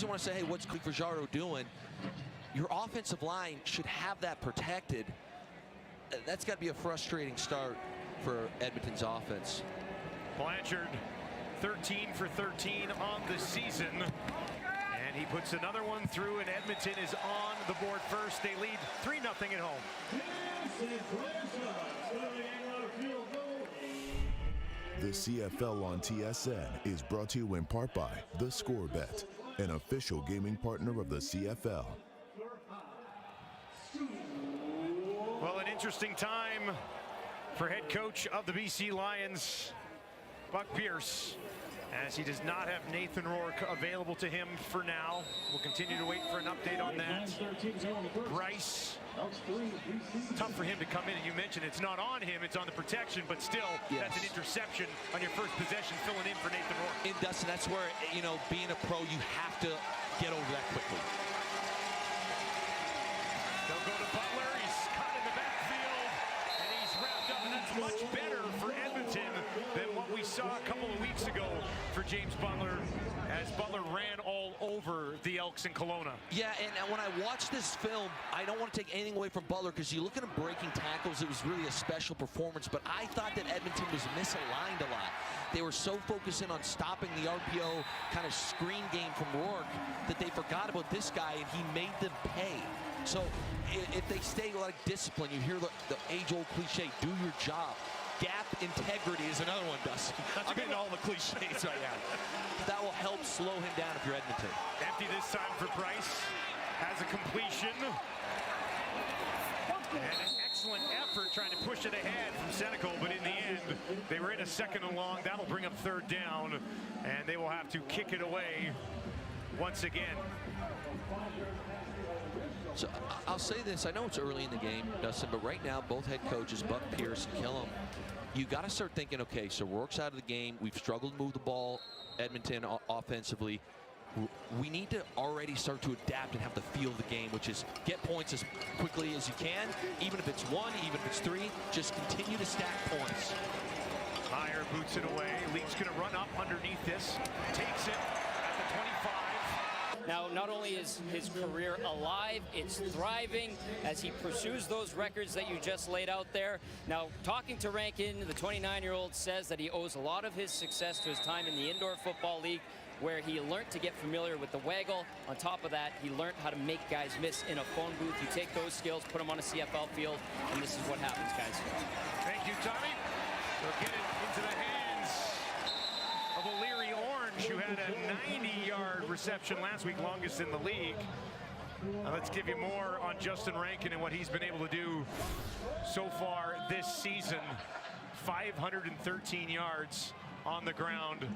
you want to say, hey, what's Fajardo doing? Your offensive line should have that protected. That's got to be a frustrating start for Edmonton's offense. Blanchard, 13 for 13 on the season. And he puts another one through, and Edmonton is on the board first. They lead 3-0 at home. The CFL on TSN is brought to you in part by The Score Bet, an official gaming partner of the CFL. Well, an interesting time for head coach of the BC Lions, Buck Pierce, as he does not have Nathan Rourke available to him for now. We'll continue to wait for an update on that. Bryce, tough for him to come in, and you mentioned it's not on him, it's on the protection, but still, that's an interception on your first possession, filling in for Nathan Rourke. And Dustin, that's where, you know, being a pro, you have to get over that quickly. They'll go to Butler, he's caught in the backfield, and he's wrapped up, and that's much better for Edmonton than what we saw a couple of weeks ago for James Butler, as Butler ran all over the Elks in Kelowna. Yeah, and when I watch this film, I don't want to take anything away from Butler, because you look at him breaking tackles, it was really a special performance, but I thought that Edmonton was misaligned a lot. They were so focused in on stopping the RPO kind of screen game from Rourke that they forgot about this guy, and he made them pay. So if they stay like discipline, you hear the age-old cliche, do your job. Gap integrity is another one, Dustin. I'm getting all the cliches right now. That will help slow him down if you're Edmonton. Empty this time for Bryce. Has a completion. And an excellent effort trying to push it ahead from Senecal, but in the end, they were in a second and long. That'll bring up third down, and they will have to kick it away once again. So I'll say this, I know it's early in the game, Dustin, but right now both head coaches, Buck Pierce and Killam, you got to start thinking, okay, so Rourke's out of the game. We've struggled to move the ball, Edmonton offensively. We need to already start to adapt and have the feel of the game, which is get points as quickly as you can, even if it's 1, even if it's 3, just continue to stack points. Meyer boots it away. Leaf's going to run up underneath this, takes it at the 25. Now, not only is his career alive, it's thriving as he pursues those records that you just laid out there. Now, talking to Rankin, the 29-year-old says that he owes a lot of his success to his time in the Indoor Football League, where he learned to get familiar with the waggle. On top of that, he learned how to make guys miss in a phone booth. You take those skills, put them on a CFL field, and this is what happens, guys. Thank you, Tommy. We'll get it into the hands of O'Leary Orange, who had a 90-yard reception last week, longest in the league. Let's give you more on Justin Rankin and what he's been able to do so far this season. 513 yards on the ground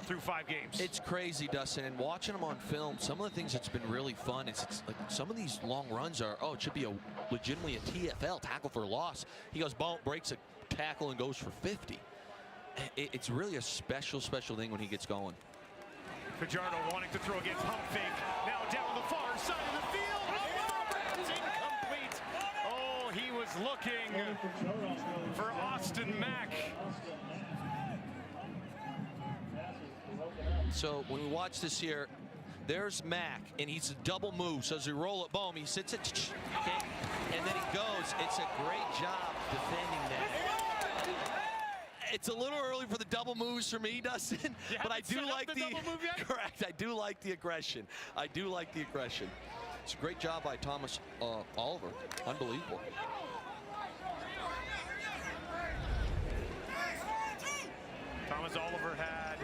through 5 games. It's crazy, Dustin, and watching him on film, some of the things that's been really fun is it's like some of these long runs are, oh, it should be legitimately a TFL, tackle for a loss. He goes, boom, breaks a tackle and goes for 50. It's really a special thing when he gets going. Fajardo wanting to throw again, pump fake, now down the far side of the field. Oh, it's incomplete. Oh, he was looking for Austin Mack. So when we watch this here, there's Mack, and he's a double move. So as he roll it, boom, he sits it, okay, and then he goes. It's a great job defending that. It's a little early for the double moves for me, Dustin, but I do like the double move yet? Correct. I do like the aggression. I do like the aggression. It's a great job by Thomas Oliver. Unbelievable. Thomas Oliver had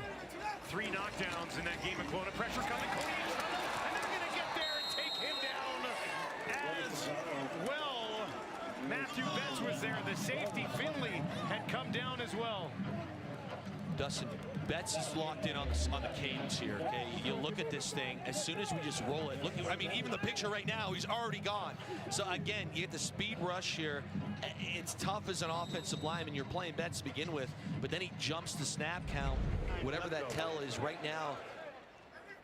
3 knockdowns in that game of Kelowna. Pressure coming, Cody in trouble, and they're going to get there and take him down as well. Matthew Betts was there. The safety, Finley, had come down as well. Dustin, Betts is locked in on the cadence here, okay? You look at this thing, as soon as we just roll it, look, I mean, even the picture right now, he's already gone. So again, you get the speed rush here. It's tough as an offensive lineman. You're playing Betts to begin with, but then he jumps the snap count, whatever that tell is. Right now,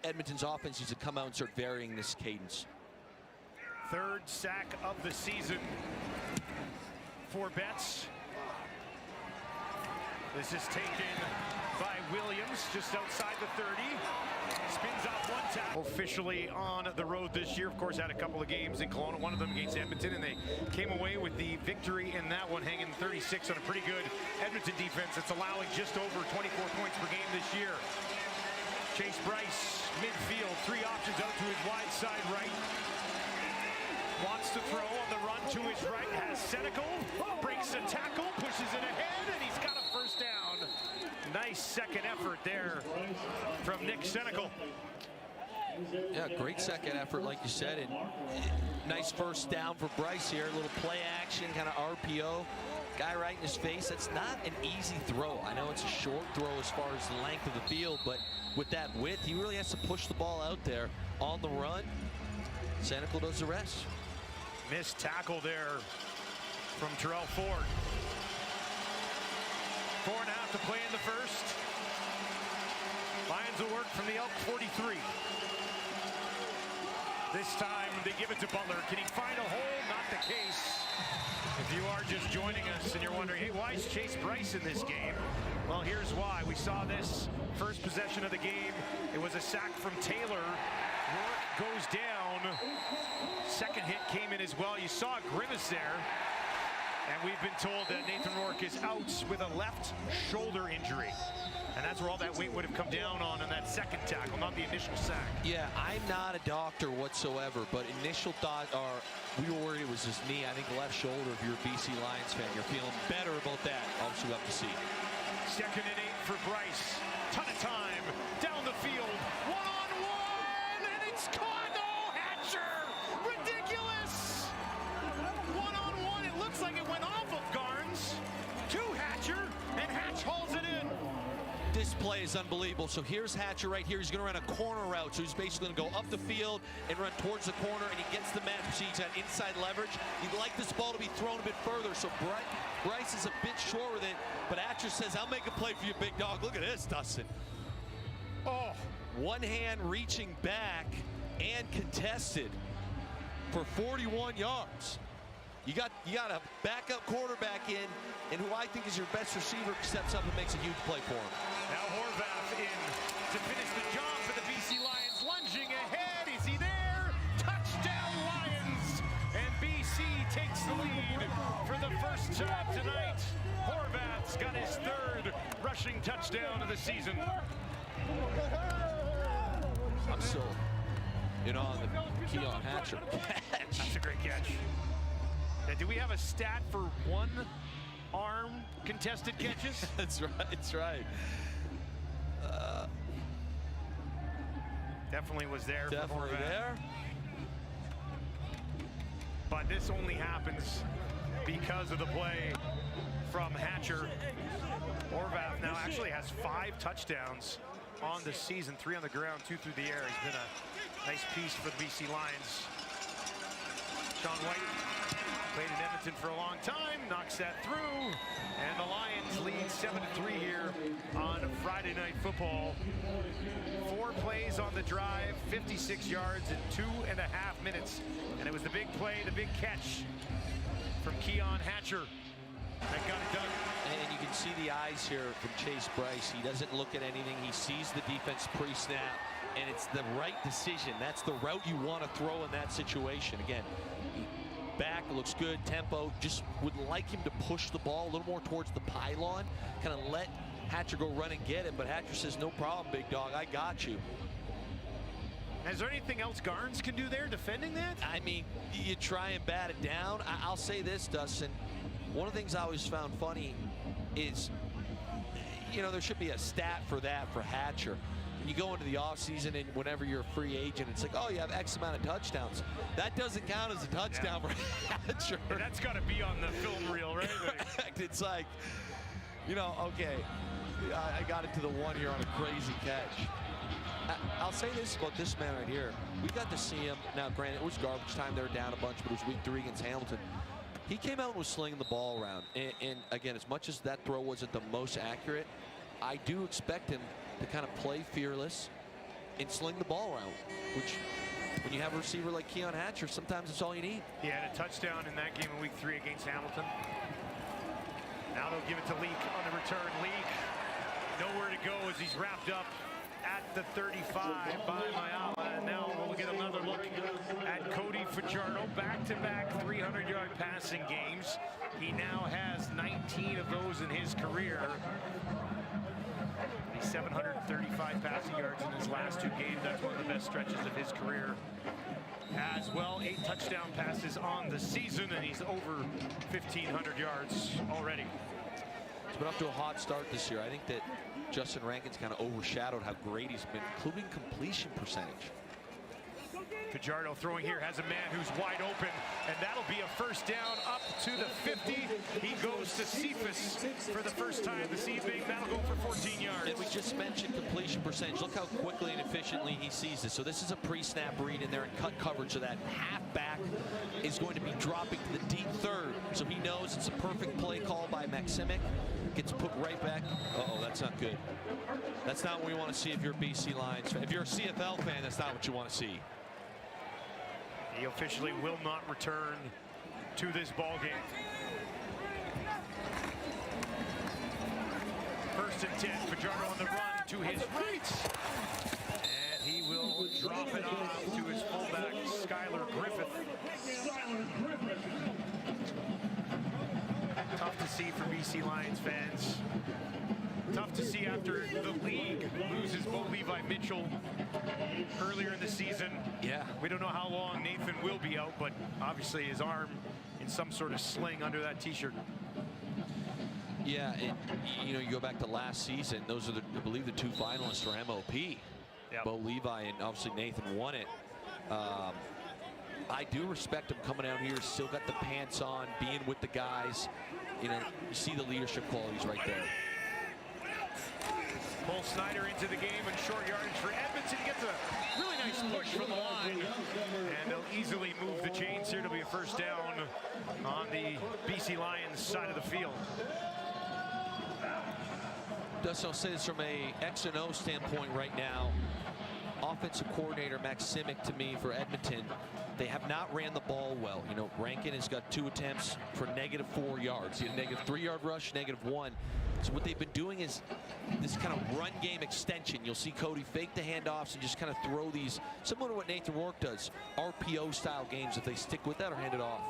Edmonton's offense needs to come out and start varying this cadence. 3rd sack of the season for Betts. This is taken by Williams, just outside the 30. Spins off one tackle. Officially on the road this year. Of course, had a couple of games in Kelowna, one of them against Edmonton, and they came away with the victory in that one, hanging 36 on a pretty good Edmonton defense that's allowing just over 24 points per game this year. Chase Bryce, midfield, three options out to his wide side right. Wants to throw on the run to his right, has Senecal, breaks a tackle, pushes it ahead, and he's got a first down. Nice second effort there from Nick Senecal. Yeah, great second effort, like you said, and nice first down for Bryce here. A little play action, kind of RPO. Guy right in his face. That's not an easy throw. I know it's a short throw as far as the length of the field, but with that width, he really has to push the ball out there on the run. Senecal does the rest. Missed tackle there from Terrell Ford. 4.5 to play in the first. Lions will work from the Elk 43. This time they give it to Butler. Can he find a hole? Not the case. If you are just joining us and you're wondering, hey, why is Chase Bryce in this game? Well, here's why. We saw this first possession of the game. It was a sack from Taylor. Rourke goes down. Second hit came in as well. You saw a grimace there. And we've been told that Nathan Rourke is out with a left shoulder injury. And that's where all that weight would have come down on in that second tackle, not the initial sack. Yeah, I'm not a doctor whatsoever, but initial thought are, we were worried it was his knee. I think left shoulder, if you're a BC Lions fan, you're feeling better about that. Obviously, we'll have to see. 2nd and 8 for Bryce. Ton of time. Down the field. One-on-one, and it's caught. Oh, Hatcher! Ridiculous! One-on-one. It looks like it went off of Garnes to Hatcher, and Hatch hauls it in. This play is unbelievable. So here's Hatcher right here. He's going to run a corner route. So he's basically going to go up the field and run towards the corner, and he gets the match. So he's got inside leverage. He'd like this ball to be thrown a bit further. So Bryce is a bit short with it, but Hatcher says, I'll make a play for you, big dog. Look at this, Dustin. Oh, one hand reaching back and contested for 41 yards. You got a backup quarterback in, and who I think is your best receiver steps up and makes a huge play for him. Now Horvath in to finish the job for the BC Lions. Lunging ahead. Is he there? Touchdown Lions! And BC takes the lead for the first time tonight. Horvath's got his 3rd rushing touchdown of the season. I'm still, on the Keon Hatcher catch. That's a great catch. Now, do we have a stat for one arm contested catches? That's right. That's right. Definitely was there. Definitely for there. But this only happens because of the play from Hatcher. Horvath now actually has 5 touchdowns on the season, 3 on the ground, 2 through the air. He's been a nice piece for the BC Lions. Sean White played in Edmonton for a long time, knocks that through, and the Lions lead 7-3 here on Friday Night Football. 4 plays on the drive, 56 yards in 2.5 minutes, and it was the big play, the big catch from Keon Hatcher that got it done. And you can see the eyes here from Chase Bryce. He doesn't look at anything. He sees the defense pre-snap, and it's the right decision. That's the route you want to throw in that situation. Again, back, looks good, tempo. Just would like him to push the ball a little more towards the pylon, kind of let Hatcher go run and get it, but Hatcher says, no problem, big dog, I got you. Is there anything else Garnes can do there defending that? I mean, you try and bat it down. I'll say this, Dustin. One of the things I always found funny is, there should be a stat for that for Hatcher. You go into the offseason, and whenever you're a free agent, it's like, oh, you have X amount of touchdowns. That doesn't count as a touchdown for Hatcher. Yeah, that's got to be on the film reel, right? It's like, okay, I got it to the 1 here on a crazy catch. I'll say this about this man right here. We got to see him. Now, granted, it was garbage time. They were down a bunch, but it was week 3 against Hamilton. He came out and was slinging the ball around. And again, as much as that throw wasn't the most accurate, I do expect him to kind of play fearless and sling the ball around, which when you have a receiver like Keon Hatcher, sometimes it's all you need. He had a touchdown in that game in week 3 against Hamilton. Now they'll give it to Leak on the return. Leak Nowhere to go as he's wrapped up at the 35 by Mayala. And now we'll get another look at Cody Fajardo. Back-to-back 300-yard passing games. He now has 19 of those in his career. 735 passing yards in his last 2 games. That's one of the best stretches of his career as well. 8 touchdown passes on the season, and he's over 1,500 yards already. He's been up to a hot start this year. I think that Justin Rankin's kind of overshadowed how great he's been, including completion percentage. Fajardo throwing here, has a man who's wide open, and that'll be a first down up to the 50. He goes to Cephas for the first time this evening. That'll go for 14 yards. And we just mentioned completion percentage. Look how quickly and efficiently he sees this. So this is a pre-snap read in there and cut coverage, so that halfback is going to be dropping to the deep third. So he knows it's a perfect play call by Maximic. Gets put right back. Uh-oh, that's not good. That's not what we want to see if you're a BC Lions fan. If you're a CFL fan, that's not what you want to see. He officially will not return to this ball game. 1st and 10, Fajardo on the run to his right. And he will drop it off to his fullback, Skylar Griffith. Tough to see for BC Lions fans. Tough to see after the league loses Bo Levi Mitchell earlier in the season. Yeah. We don't know how long Nathan will be out, but obviously his arm in some sort of sling under that t-shirt. Yeah, you know, you go back to last season, those are, I believe, the 2 finalists for MOP. Yep. Bo Levi and obviously Nathan won it. I do respect him coming out here, still got the pants on, being with the guys. You know, you see the leadership qualities right there. Cole Snyder into the game and short yardage for Edmonton. He gets a really nice push from the line, and they'll easily move the chains here. It'll be a first down on the BC Lions side of the field. Dustin, I'll say this from a X and O standpoint right now. Offensive coordinator Max Simic, to me, for Edmonton, they have not ran the ball well. You know, Rankin has got 2 attempts for -4 yards. He had a -3-yard rush, -1. So what they've been doing is this kind of run game extension. You'll see Cody fake the handoffs and just kind of throw these, similar to what Nathan Rourke does, RPO style games. If they stick with that or hand it off.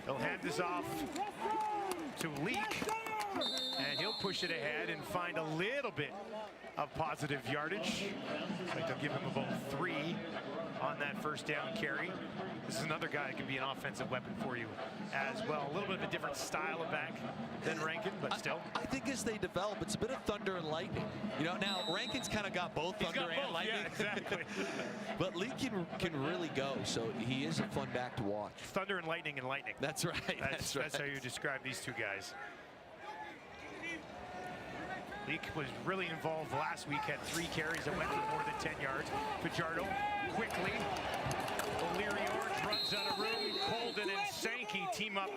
They'll hand this off to Leak, and he'll push it ahead and find a little bit of positive yardage. Looks like they'll give him about 3 on that first down carry. This is another guy that can be an offensive weapon for you as well. A little bit of a different style of back than Rankin, but still. I think as they develop, it's a bit of thunder and lightning. You know, now Rankin's kind of got both thunder and lightning. Yeah, exactly. But Lee can really go, so he is a fun back to watch. Thunder and lightning and lightning. That's right. That's right. That's how you describe these 2 guys. Leak was really involved last week, had 3 carries that went for more than 10 yards. Fajardo quickly. O'Leary Orange runs out of room. Colden and Sankey team up